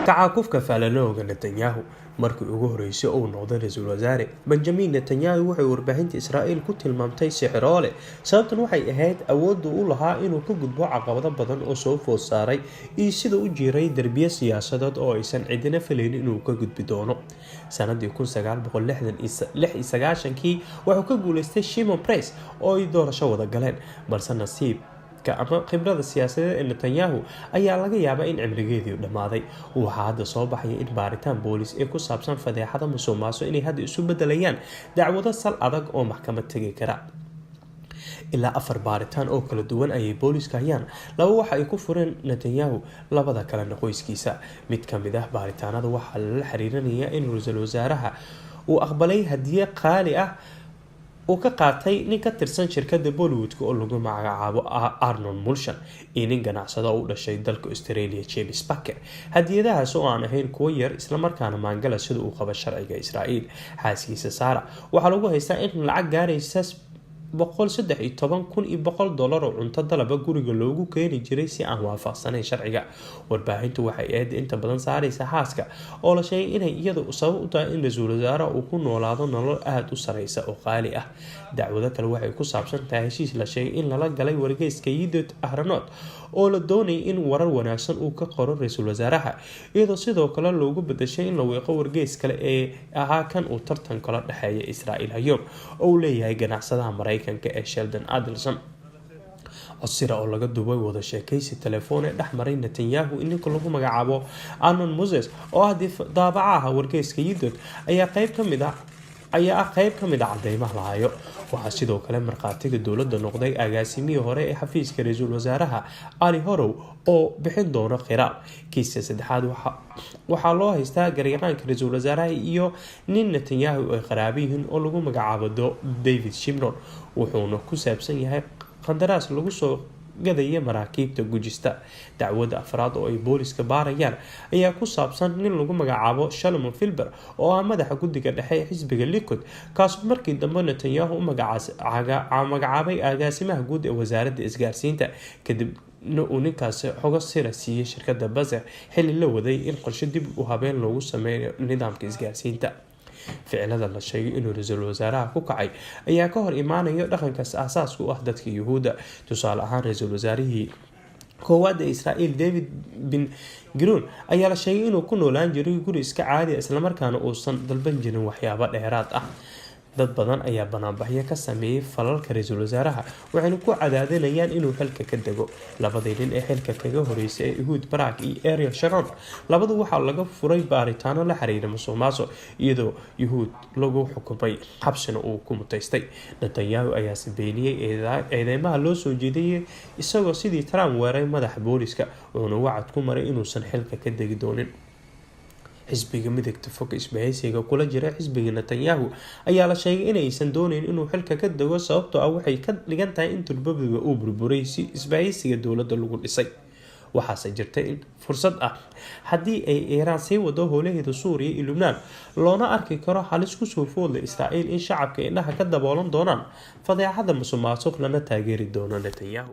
Kacakufka Falalowga Netanyahu markii ugu horeysay uu noqday ra'iisul wasaare Benjamin Netanyahu waxay warbaahinta Israa'iil ku tilmaamtay sixroole sababtan waxay ahayd awoodda uu lahaa inuu ka gudbo caqabado badan oo soo food saaray iyo sida uu jiray darbiye siyaasadeed oo aysan cidina filayn inuu ka gudbi doono sanadii 1996 wuxuu ka guuleystay Shimon Peres oo ay doorasho wada galeen balse nasiib ama khibrada siyaasadeed ee Netanyahu ayaa laga yaabaa in cimrigeedii dhamaaday waxa hadda soo baxay in baaritaan boolis ee ku saabsan fadeexada musuqmaasuq inay hadda isu bedelayaan dacwado sal adag oo maxkamad tagi kara ilaa 4 baaritaan oo kala duwan ayay booliska hayaan laba waxa ay ku fureen Netanyahu labada kalena qoyskiisa mid kamid ah baaritaanada waxa la xiriirinayaa in ra'iisul wasaaraha uu aqbalay hadiye qaali ah oo ka qaatay nin ka tirsan shirkadda Bollywood oo lagu magacaabo Arnold Mulshan nin ganacsado u dhashay dalka Australia James Packer hadiyadahaas oo aan ahayn kuwa yar isla markaana maangala sida uu qabo sharciga Israa'iil xaaskiisa Sara waxa lagu haystaa in lacag gaaraysa $113,100 oo cunto dalaba guriga loogu keeni jiray si aan waafaqsanayn sharciga warbaahintu waxay aad inta badan saaraysaa haaska oo la sheegay inay iyadu sabab u tahay in ra'iisul wasaaraha uu ku noolaado nolol aad u sareysa oo qaali ah dacwado kale waxay ku saabsan tahay heshiis la sheegay in lala galay wargeyska Yidiot Ahronot oo la doonayay in warar wanaagsan uu ka qoro ra'iisul wasaaraha iyadoo sidoo kale loogu bedeshay in la weeqo wargeys kale ee ahaa kan uu tartan kala dhaxeeya Israa'iil Hayom oo leeyahay ganacsadaha Mareykanka ee Sheldon Adelson codsiga oo laga duubay wada sheekaysi telefoon ee dhexmaray Netanyahu in lagu magacaabo Arnon Moses oo ah daabacaha wargeyska Yidiot ayaa qayb kamid ah cadeymaha la hayo waxaa sidoo kale marqaatiga dowladda noqday agaasimihii hore ee xafiiska ra'iisul wasaaraha Ali Horow oo bixin doona khiraab kiiska saddexaad waxaa loo haystaa garyaqaanka ra'iisul wasaaraha iyo nin Netanyahu ay qaraabiyihiin oo lagu magacaabo David Shimron wuxuuna ku saabsan yahay qandaraas lagu soo gadaya maraakiibta gujista dacwada afraad oo ay booliska baarayaan ayaa ku saabsan nin lagu magacaabo Shalom Filber oo ah madaxa guddiga dhexe ee xisbiga Likud kaas markii dambe Netanyahu u magacaabay agaasimaha guud ee wasaaradda isgaarsiinta kadib uu ninkaas xogo sira siiyay shirkadda Bazer xilli la waday in qorshe dib u habeen loogu sameeyo nidaamka isgaarsiinta ficilada la sheegay inuu ra'iisul wasaaraha ku kacay ayaa ka hor imaanaya dhaqankaas aasaaska u ah dadka Yuhuudda tusaale ahaan ra'iisul wasaarihii koowaad ee Israa'iil David Ben-Gurion ayaa la sheegay inuu ku noolaan jiray guri iska caadi ah isla markaana uusan dalban jirin waxyaabo dheeraad ah dad badan ayaa banaanbaxyo ka sameeyay falalka ra'iisul wasaaraha waxayna ku cadaadinayaan inuu xilka ka dago labadii nin ee xilka kaga horeysay Ehud Barak iyo Ariel Sharon labadu waxa laga furay baaritaano la xiriira musuqmaasuq iyadoo Ehud lagu xukumay xabsina uu ku mutaystay Netanyahu ayaa sameeyay eedeymaha loo soo jeediyay isagoo sidii Trump weeray madaxa booliska oo wacad ku maray inuusan xilka ka dagi doonin xisbiga midagta fog isbahaysiga kula jira xisbiga Netanyahu ayaa la sheegay inaysan doonayn inuu xilka ka dago sababtoo ah waxay ka dhigan tahay in turbabiga uu burburay si isbahaysiga dowladda lagu dhisay waxaase jirtay in fursad ah haddii ay Iran sii wado howlaheeda Suuriya iyo Lubnaan loona arki karo halis ku soo food leh Israa'iil in shacabka indhaha ka daboolan doonaan fadeexada musuqmaasuq lana taageeri doono Netanyahu